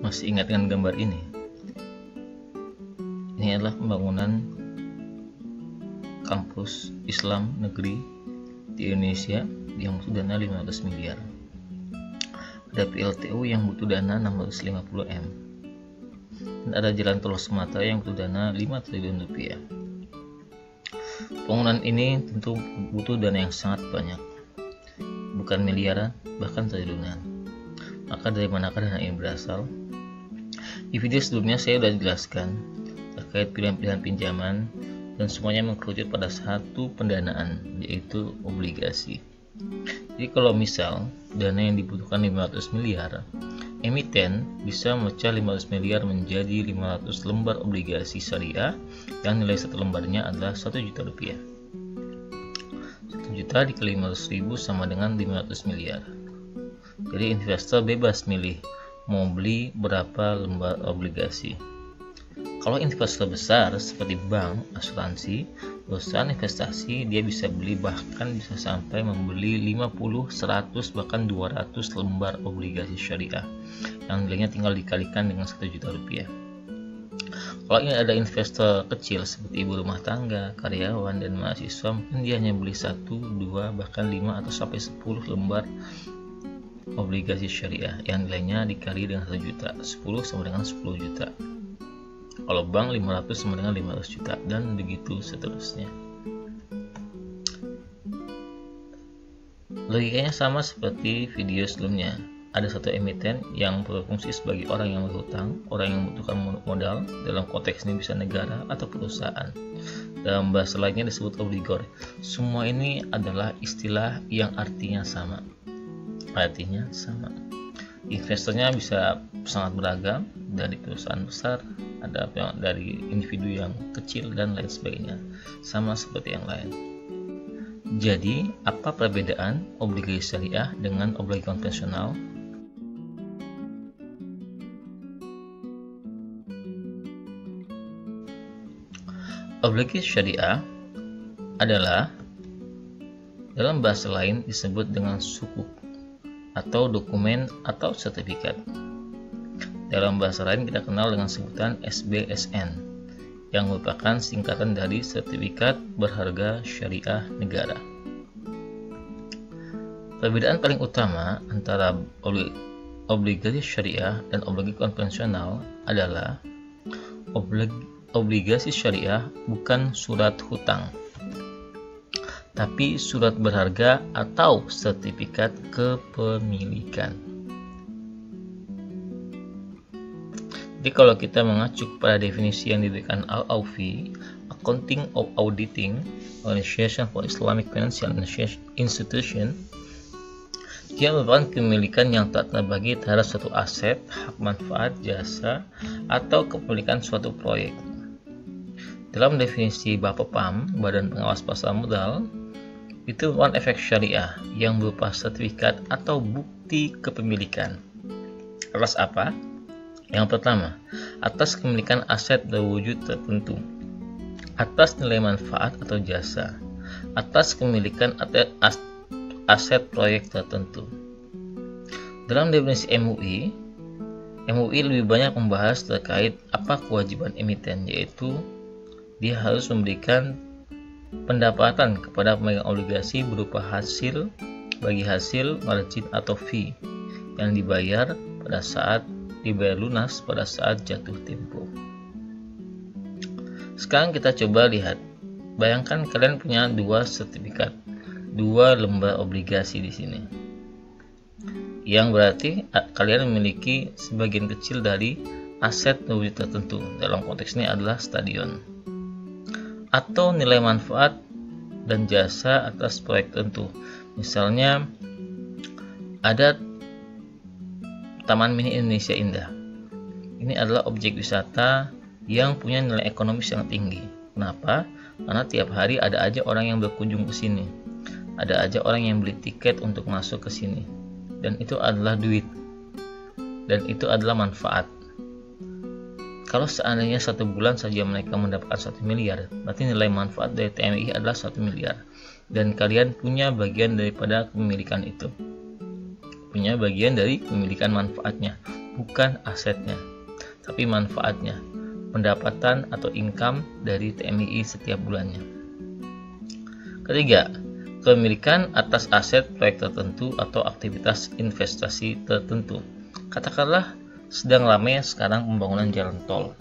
Masih ingat dengan gambar ini? Ini adalah pembangunan kampus Islam negeri di Indonesia yang butuh dana 500 miliar. Ada PLTU yang butuh dana 650 M. Dan ada jalan tol Sumatera yang butuh dana 5 triliun rupiah. Pembangunan ini tentu butuh dana yang sangat banyak, bukan miliaran, bahkan triliunan. Maka dari manakah dana ini berasal? Di video sebelumnya saya sudah jelaskan terkait pilihan-pilihan pinjaman dan semuanya mengkerucut pada satu pendanaan, yaitu obligasi. Jadi kalau misal dana yang dibutuhkan 500 miliar, emiten bisa memecah 500 miliar menjadi 500 lembar obligasi syariah yang nilai satu lembarnya adalah 1 juta rupiah. 1 juta dikali 500 ribu sama dengan 500 miliar. Jadi investor bebas milih mau beli berapa lembar obligasi. Kalau investor besar seperti bank, asuransi, perusahaan investasi, dia bisa beli bahkan bisa sampai membeli 50, 100, bahkan 200 lembar obligasi syariah yang nilainya tinggal dikalikan dengan 1 juta rupiah. Kalau ini ada investor kecil seperti ibu rumah tangga, karyawan, dan mahasiswa, mungkin dia hanya beli 1, 2, bahkan 5 atau sampai 10 lembar obligasi syariah yang nilainya dikali dengan 1 juta, 10 sama dengan 10 juta. Kalau bank 500 sama dengan 500 juta, dan begitu seterusnya. Logikanya sama seperti video sebelumnya. Ada satu emiten yang berfungsi sebagai orang yang berhutang, orang yang membutuhkan modal, dalam konteks ini bisa negara atau perusahaan. Dalam bahasa lainnya disebut obligor. Semua ini adalah istilah yang artinya sama. Investornya bisa sangat beragam, dari perusahaan besar, ada dari individu yang kecil, dan lain sebagainya, sama seperti yang lain. Jadi, apa perbedaan obligasi syariah dengan obligasi konvensional? Obligasi syariah adalah, dalam bahasa lain, disebut dengan sukuk atau dokumen atau sertifikat. Dalam bahasa lain kita kenal dengan sebutan SBSN, yang merupakan singkatan dari Sertifikat Berharga Syariah Negara. Perbedaan paling utama antara obligasi syariah dan obligasi konvensional adalah obligasi syariah bukan surat hutang, tapi surat berharga atau sertifikat kepemilikan. Jadi kalau kita mengacu pada definisi yang diberikan Al-Aufi, Accounting of Auditing Organization for Islamic Financial Institution, dia merupakan kepemilikan yang tak terbagi terhadap suatu aset, hak manfaat, jasa, atau kepemilikan suatu proyek. Dalam definisi Bapepam, Badan Pengawas Pasar Modal, itu merupakan efek syariah yang berupa sertifikat atau bukti kepemilikan. Atas apa? Yang pertama, atas kepemilikan aset berwujud tertentu, atas nilai manfaat atau jasa, atas kepemilikan aset proyek tertentu. Dalam definisi MUI lebih banyak membahas terkait apa kewajiban emiten, yaitu dia harus memberikan pendapatan kepada pemegang obligasi berupa hasil, bagi hasil, margin atau fee yang dibayar lunas pada saat jatuh tempo. Sekarang kita coba lihat. Bayangkan kalian punya 2 sertifikat, 2 lembar obligasi di sini. Yang berarti kalian memiliki sebagian kecil dari aset berwujud tertentu. Dalam konteks ini adalah stadion. Atau nilai manfaat dan jasa atas proyek tertentu. Misalnya ada Taman Mini Indonesia Indah. Ini adalah objek wisata yang punya nilai ekonomis yang tinggi. Kenapa? Karena tiap hari ada aja orang yang berkunjung ke sini. Ada aja orang yang beli tiket untuk masuk ke sini. Dan itu adalah duit. Dan itu adalah manfaat. Kalau seandainya 1 bulan saja mereka mendapatkan 1 miliar, berarti nilai manfaat dari TMI adalah 1 miliar. Dan kalian punya bagian daripada kepemilikan itu. Punya bagian dari pemilikan manfaatnya, bukan asetnya, tapi manfaatnya, pendapatan atau income dari TMII setiap bulannya. Ketiga, kepemilikan atas aset proyek tertentu atau aktivitas investasi tertentu. Katakanlah sedang ramai sekarang pembangunan jalan tol.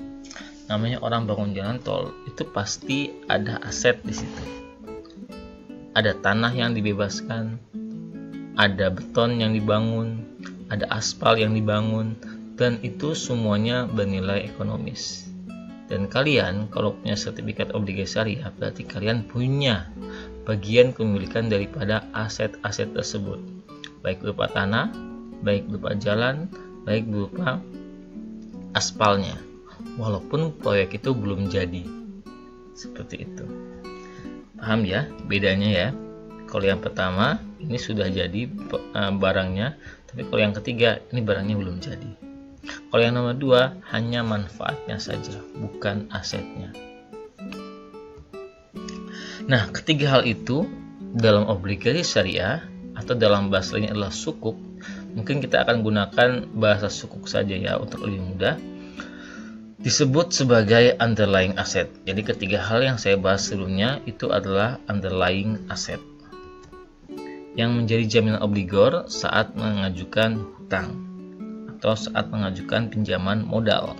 Namanya orang bangun jalan tol, itu pasti ada aset di situ. Ada tanah yang dibebaskan, ada beton yang dibangun, ada aspal yang dibangun, dan itu semuanya bernilai ekonomis. Dan kalian kalau punya sertifikat obligasi syariah, berarti kalian punya bagian kepemilikan daripada aset-aset tersebut, baik berupa tanah, baik berupa jalan, baik berupa aspalnya, walaupun proyek itu belum jadi. Seperti itu. Paham ya bedanya ya? Kalau yang pertama ini sudah jadi barangnya, tapi kalau yang ketiga ini barangnya belum jadi. Kalau yang nomor 2 hanya manfaatnya saja, bukan asetnya. Nah, ketiga hal itu dalam obligasi syariah atau dalam bahasa lainnya adalah sukuk. Mungkin kita akan gunakan bahasa sukuk saja ya untuk lebih mudah. Disebut sebagai underlying asset. Jadi ketiga hal yang saya bahas sebelumnya itu adalah underlying asset yang menjadi jaminan obligor saat mengajukan hutang atau saat mengajukan pinjaman modal.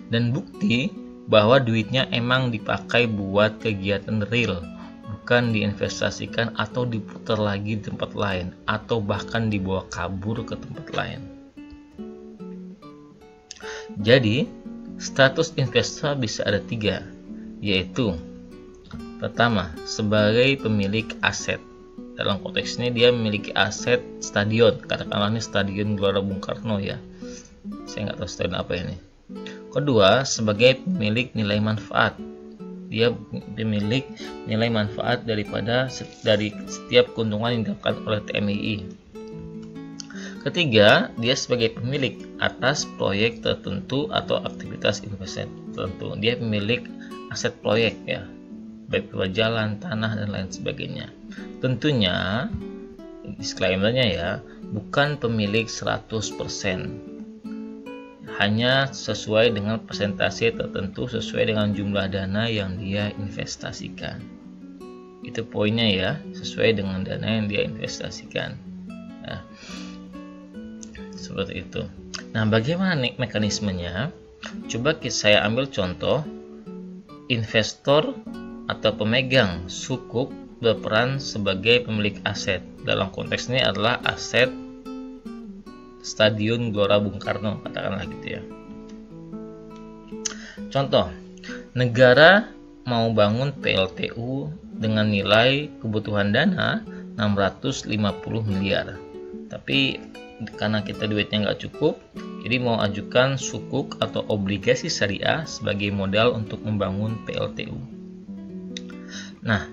Dan bukti bahwa duitnya emang dipakai buat kegiatan real, bukan diinvestasikan atau diputar lagi di tempat lain, atau bahkan dibawa kabur ke tempat lain. Jadi, status investor bisa ada 3, yaitu pertama, sebagai pemilik aset. Dalam konteks ini dia memiliki aset stadion, katakanlah ini Stadion Gelora Bung Karno ya. Saya nggak tahu stadion apa ini. Kedua, sebagai pemilik nilai manfaat. Dia pemilik nilai manfaat dari setiap keuntungan yang didapatkan oleh TMII. Ketiga, dia sebagai pemilik atas proyek tertentu atau aktivitas investasi tertentu. Dia pemilik aset proyek ya, baik berupa jalan, tanah, dan lain sebagainya. Tentunya, disclaimer-nya ya, bukan pemilik 100%. Hanya sesuai dengan persentase tertentu sesuai dengan jumlah dana yang dia investasikan. Itu poinnya ya, sesuai dengan dana yang dia investasikan. Nah, seperti itu. Nah, bagaimana mekanismenya? Coba saya ambil contoh investor atau pemegang sukuk berperan sebagai pemilik aset. Dalam konteks ini adalah aset Stadion Gelora Bung Karno, katakanlah gitu ya. Contoh, negara mau bangun PLTU dengan nilai kebutuhan dana 650 miliar. Tapi karena kita duitnya nggak cukup, jadi mau ajukan sukuk atau obligasi syariah sebagai modal untuk membangun PLTU. Nah,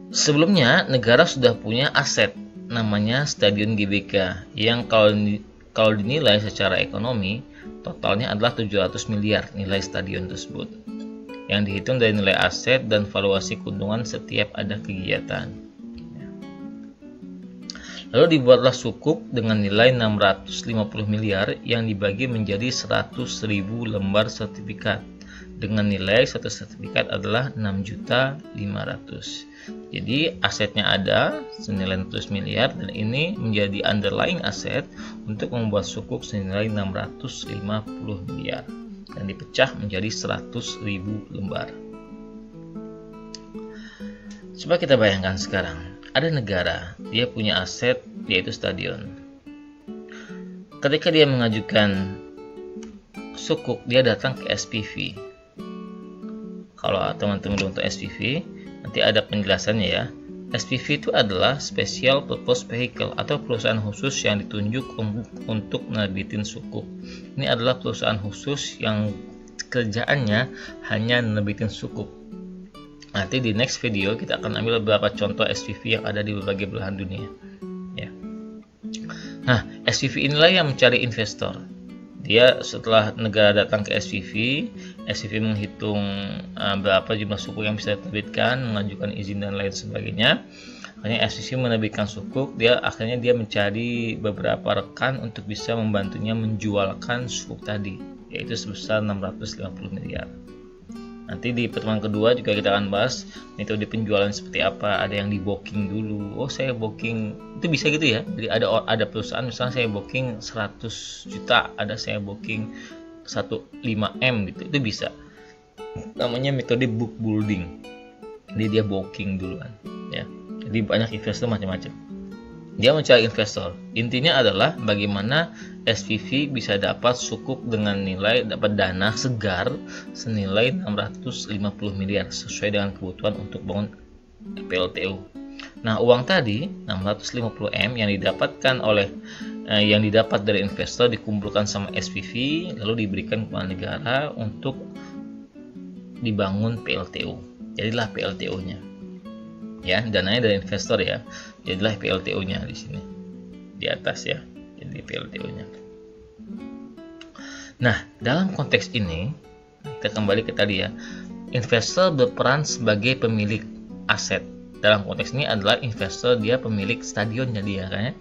sebelumnya negara sudah punya aset namanya Stadion GBK yang kalau dinilai secara ekonomi totalnya adalah 700 miliar nilai stadion tersebut yang dihitung dari nilai aset dan valuasi keuntungan setiap ada kegiatan. Lalu dibuatlah sukuk dengan nilai 650 miliar yang dibagi menjadi 100.000 lembar sertifikat dengan nilai satu sertifikat adalah 6.500.000. Jadi asetnya ada senilai 100 miliar dan ini menjadi underlying aset untuk membuat sukuk senilai 650 miliar dan dipecah menjadi 100.000 lembar. Coba kita bayangkan sekarang, ada negara, dia punya aset yaitu stadion. Ketika dia mengajukan sukuk, dia datang ke SPV. Kalau teman-teman belum tahu SPV, nanti ada penjelasannya ya. SPV itu adalah Special Purpose Vehicle atau perusahaan khusus yang ditunjuk untuk menerbitin sukuk. Ini adalah perusahaan khusus yang kerjaannya hanya menerbitin sukuk. Nanti di next video kita akan ambil beberapa contoh SPV yang ada di berbagai belahan dunia. Ya. Nah, SPV inilah yang mencari investor. Dia setelah negara datang ke SPV menghitung berapa jumlah sukuk yang bisa diterbitkan, mengajukan izin dan lain sebagainya. Makanya SPV menerbitkan sukuk, akhirnya dia mencari beberapa rekan untuk bisa membantunya menjualkan sukuk tadi, yaitu sebesar 650 miliar. Nanti di pertemuan kedua juga kita akan bahas metode penjualan seperti apa. Ada yang di booking dulu. Oh, saya booking, itu bisa gitu ya. Jadi ada perusahaan misalnya saya booking 100 juta, ada saya booking 15M gitu. Itu bisa. Namanya metode book building. Jadi dia booking duluan ya. Jadi banyak investor macam-macam. Dia mencari investor. Intinya adalah bagaimana SPV bisa dapat sukuk dengan nilai, dapat dana segar senilai 650 miliar sesuai dengan kebutuhan untuk bangun PLTU. Nah, uang tadi 650M yang didapat dari investor dikumpulkan sama SPV lalu diberikan kepada negara untuk dibangun PLTU. Jadilah PLTU-nya. Ya, dananya dari investor ya. Jadilah PLTU-nya di sini. Di atas ya. Jadi PLTU-nya. Nah, dalam konteks ini kita kembali ke tadi ya. Investor berperan sebagai pemilik aset. Dalam konteks ini adalah investor, dia pemilik stadionnya dia kan ya.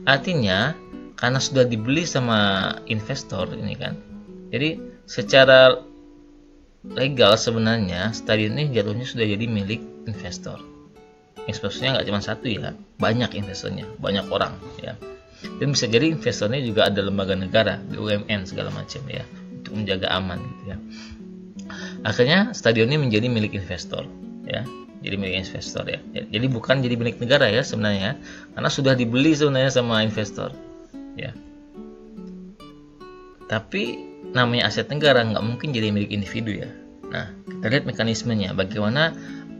Artinya karena sudah dibeli sama investor ini kan. Jadi secara legal sebenarnya stadion ini jatuhnya sudah jadi milik investor. Investornya nggak cuma satu ya, banyak investornya, banyak orang ya. Dan bisa jadi investornya juga ada lembaga negara, BUMN segala macam ya, untuk menjaga aman gitu ya. Akhirnya stadion ini menjadi milik investor ya, jadi milik investor ya. Jadi bukan jadi milik negara ya sebenarnya, karena sudah dibeli sebenarnya sama investor ya. Tapi namanya aset negara nggak mungkin jadi milik individu ya. Nah, kita lihat mekanismenya, bagaimana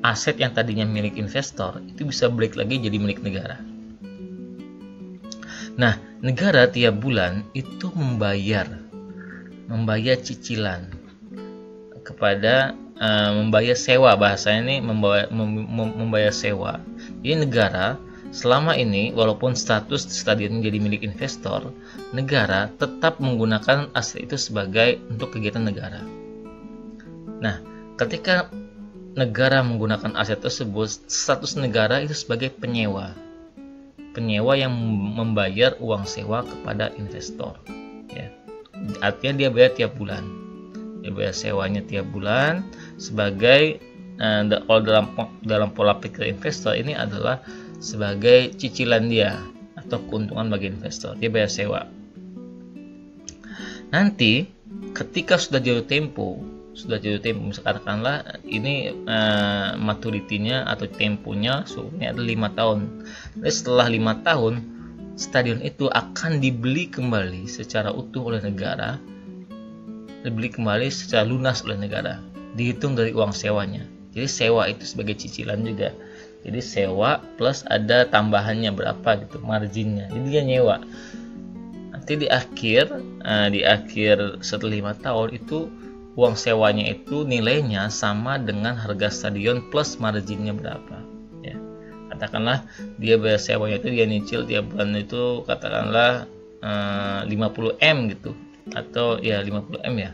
aset yang tadinya milik investor itu bisa balik lagi jadi milik negara. Nah, negara tiap bulan itu membayar cicilan kepada membayar sewa, bahasanya ini membayar sewa. Jadi negara selama ini walaupun status stadion jadi milik investor, negara tetap menggunakan aset itu sebagai untuk kegiatan negara. Nah, ketika negara menggunakan aset tersebut, status negara itu sebagai penyewa yang membayar uang sewa kepada investor ya. Artinya dia bayar tiap bulan, dia bayar sewanya tiap bulan sebagai dalam pola pikir investor ini adalah sebagai cicilan dia atau keuntungan bagi investor. Dia bayar sewa. Nanti ketika sudah jatuh tempo, katakanlah ini maturitinya atau temponya suhunya adalah 5 tahun. Jadi setelah 5 tahun stadion itu akan dibeli kembali secara utuh oleh negara, dibeli kembali secara lunas oleh negara, dihitung dari uang sewanya. Jadi sewa itu sebagai cicilan juga. Jadi sewa plus ada tambahannya berapa gitu, marginnya. Jadi dia nyewa. Nanti di akhir setelah 5 tahun itu uang sewanya itu nilainya sama dengan harga stadion plus marginnya berapa ya. Katakanlah dia bayar sewanya itu, dia nyicil tiap bulan itu katakanlah 50M gitu, atau ya 50M ya,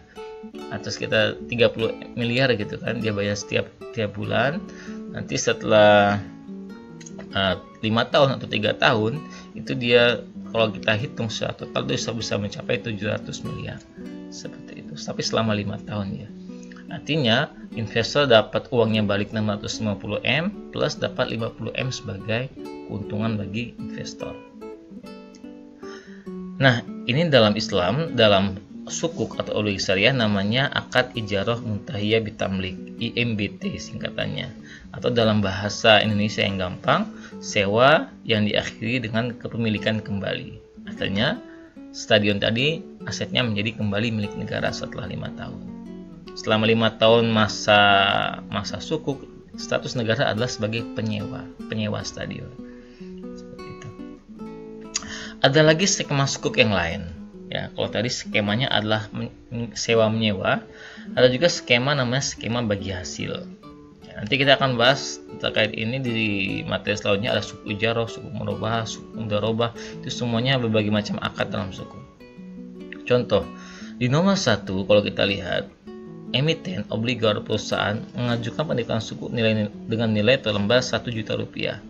atau sekitar 30 miliar gitu kan, dia bayar setiap bulan. Nanti setelah 5 tahun atau 3 tahun itu dia, kalau kita hitung secara total itu bisa mencapai 700 miliar seperti itu, tapi selama 5 tahun ya. Artinya investor dapat uangnya balik 650M plus dapat 50M sebagai keuntungan bagi investor. Nah, ini dalam Islam, dalam sukuk atau obligasi syariah namanya akad ijarah muntahiyah bitamlik, IMBT singkatannya, atau dalam bahasa Indonesia yang gampang, sewa yang diakhiri dengan kepemilikan kembali. Artinya stadion tadi asetnya menjadi kembali milik negara setelah 5 tahun. Selama 5 tahun masa sukuk, status negara adalah sebagai penyewa stadion. Seperti itu. Ada lagi skema sukuk yang lain. Ya, kalau tadi skemanya adalah sewa menyewa, ada juga skema namanya skema bagi hasil. Ya, nanti kita akan bahas terkait ini di materi selanjutnya. Ada sukuk ijarah, sukuk murabahah, sukuk mudharabah, itu semuanya berbagai macam akad dalam sukuk. Contoh, di nomor 1 kalau kita lihat, emiten obligor perusahaan mengajukan pendidikan sukuk dengan nilai per lembar 1 juta rupiah.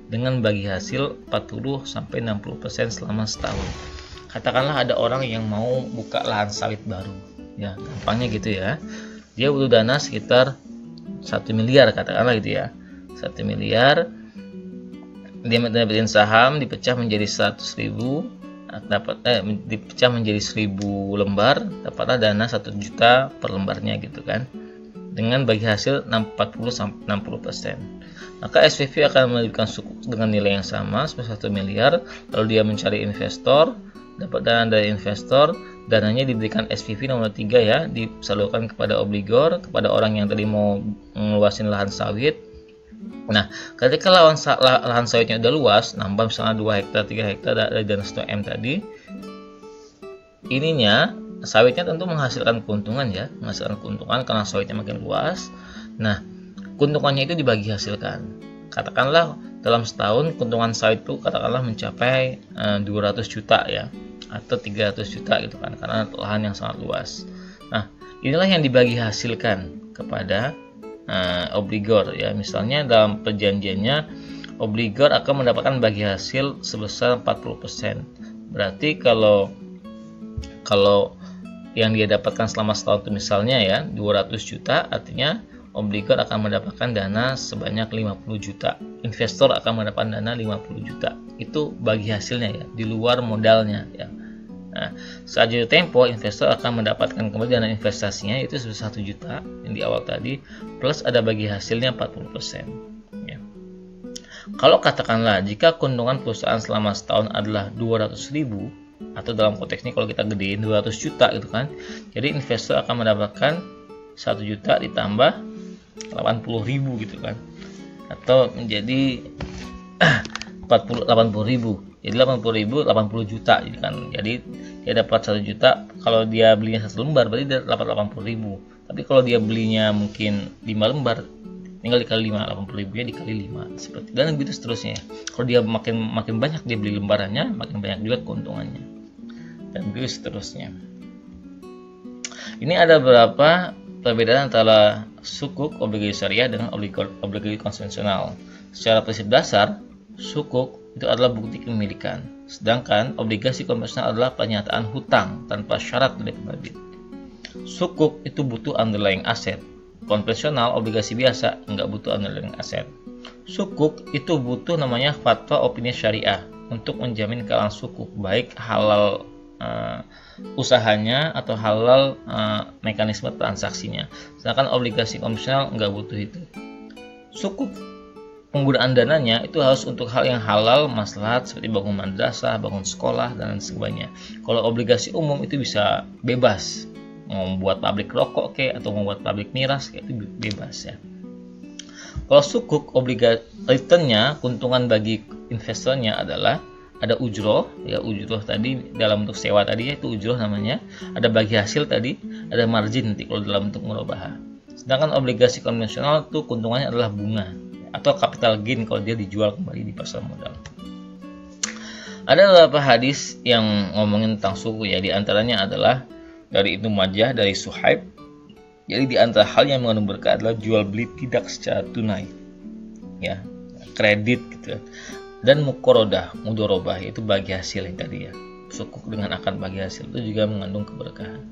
dengan bagi hasil 40-60% selama setahun. Katakanlah ada orang yang mau buka lahan sawit baru, ya gampangnya gitu ya. Dia butuh dana sekitar 1 miliar, katakanlah gitu ya. 1 miliar, dia dapetin saham dipecah menjadi 100.000, dipecah menjadi 1.000 lembar, dapatlah dana 1 juta per lembarnya gitu kan, dengan bagi hasil 40-60%. Maka SPV akan menerbitkan sukuk dengan nilai yang sama sebesar 1 miliar, lalu dia mencari investor, dapat dana dari investor, dananya diberikan SPV nomor 3 ya, disalurkan kepada obligor, kepada orang yang tadi mau meluasin lahan sawit. Nah, ketika lahan sawitnya udah luas, nambah misalnya 2 hektar, 3 hektar dari dana 1 M tadi, ininya sawitnya tentu menghasilkan keuntungan ya, menghasilkan keuntungan karena sawitnya makin luas. Nah, keuntungannya itu dibagi hasilkan. Katakanlah dalam setahun keuntungan sawit itu katakanlah mencapai 200 juta ya, atau 300 juta gitu kan, karena lahan yang sangat luas. Nah, inilah yang dibagi hasilkan kepada obligor ya. Misalnya dalam perjanjiannya, obligor akan mendapatkan bagi hasil sebesar 40%. Berarti kalau yang dia dapatkan selama setahun itu misalnya ya 200 juta, artinya obligor akan mendapatkan dana sebanyak 50 juta. Investor akan mendapatkan dana 50 juta. Itu bagi hasilnya ya, di luar modalnya ya. Nah, saat jatuh tempo, investor akan mendapatkan kembali dana investasinya itu sebesar 1 juta yang di awal tadi, plus ada bagi hasilnya 40%. Ya. Kalau katakanlah jika keuntungan perusahaan selama setahun adalah 200.000, atau dalam konteks ini kalau kita gedein 200 juta gitu kan, jadi investor akan mendapatkan 1 juta ditambah 80.000 gitu kan, atau menjadi 80.000. Jadi 80.000 80 juta jadi kan. Jadi dia dapat 1 juta. Kalau dia belinya 1 lembar berarti dia dapat 80.000. Tapi kalau dia belinya mungkin 5 lembar, tinggal dikali 5, 80.000 nya dikali 5 seperti dan begitu seterusnya. Kalau dia makin banyak dia beli lembarannya, makin banyak juga keuntungannya. Dan begitu seterusnya. Ini ada beberapa perbedaan antara sukuk obligasi syariah dengan obligasi konvensional. Secara prinsip dasar, sukuk itu adalah bukti kepemilikan, sedangkan obligasi konvensional adalah pernyataan hutang tanpa syarat dari penerbit. Sukuk itu butuh underlying aset, konvensional obligasi biasa nggak butuh underlying aset. Sukuk itu butuh namanya fatwa opini syariah untuk menjamin keamanan sukuk, baik halal usahanya atau halal mekanisme transaksinya. Sedangkan obligasi konvensional nggak butuh itu. Sukuk penggunaan dananya itu harus untuk hal yang halal, maslahat seperti bangun madrasah, bangun sekolah dan sebagainya. Kalau obligasi umum itu bisa bebas, mau membuat pabrik rokok atau membuat pabrik miras itu bebas ya. Kalau sukuk returnnya, keuntungan bagi investornya adalah ada ujroh ya, ujroh tadi dalam bentuk sewa tadi itu ujroh namanya, ada bagi hasil tadi, ada margin nanti kalau dalam bentuk murabahah. Sedangkan obligasi konvensional itu keuntungannya adalah bunga atau capital gain kalau dia dijual kembali di pasar modal. Ada beberapa hadis yang ngomongin tentang suku ya, di antaranya adalah dari Ibnu Majah dari Suhaib. Jadi di antara hal yang mengandung berkah adalah jual beli tidak secara tunai, ya, kredit gitu. Dan mudorobah itu bagi hasil yang tadi ya. Sukuk dengan akad bagi hasil itu juga mengandung keberkahan.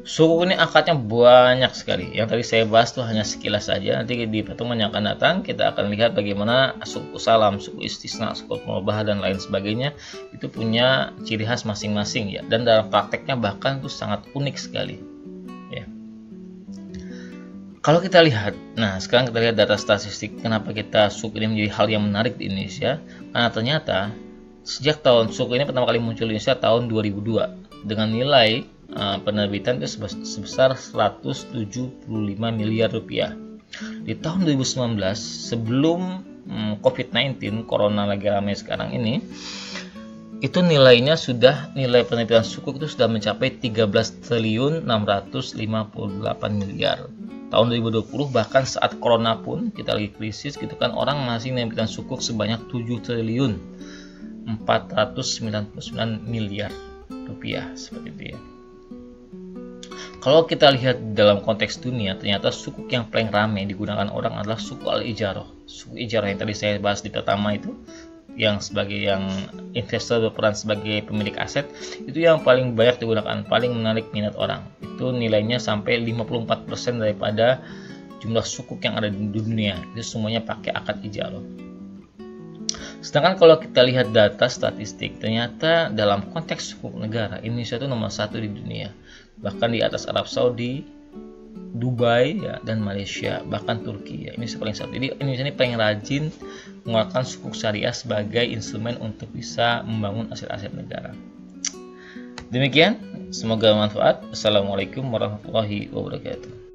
Sukuk ini akadnya banyak sekali. Yang tadi saya bahas tuh hanya sekilas saja. Nanti di pertemuan yang akan datang kita akan lihat bagaimana suku salam, suku istisna, suku murabahah dan lain sebagainya itu punya ciri khas masing-masing ya. Dan dalam prakteknya bahkan itu sangat unik sekali. Ya. Kalau kita lihat, nah sekarang kita lihat data statistik kenapa kita sukuk ini menjadi hal yang menarik di Indonesia. Karena ternyata sejak tahun sukuk ini pertama kali muncul di Indonesia tahun 2002 dengan nilai penerbitan itu sebesar 175 miliar rupiah. Di tahun 2019 sebelum COVID-19 corona lagi ramai sekarang ini, itu nilainya nilai penerbitan sukuk itu sudah mencapai 13 triliun 658 miliar. Tahun 2020 bahkan saat corona pun kita lagi krisis gitu kan, orang masih menerbitkan sukuk sebanyak 7 triliun 499 miliar rupiah seperti itu ya. Kalau kita lihat dalam konteks dunia, ternyata sukuk yang paling ramai digunakan orang adalah suku Al-Ijarah. Suku Ijarah yang tadi saya bahas di pertama itu, yang sebagai yang investor berperan sebagai pemilik aset, itu yang paling banyak digunakan, paling menarik minat orang. Itu nilainya sampai 54% daripada jumlah sukuk yang ada di dunia. Itu semuanya pakai akad ijarah. Sedangkan kalau kita lihat data statistik, ternyata dalam konteks sukuk negara, Indonesia itu nomor 1 di dunia. Bahkan di atas Arab Saudi, Dubai ya, dan Malaysia, bahkan Turki ya. Ini paling satu. Jadi Indonesia ini paling rajin mengeluarkan sukuk syariah sebagai instrumen untuk bisa membangun aset-aset negara. Demikian, semoga bermanfaat. Assalamualaikum warahmatullahi wabarakatuh.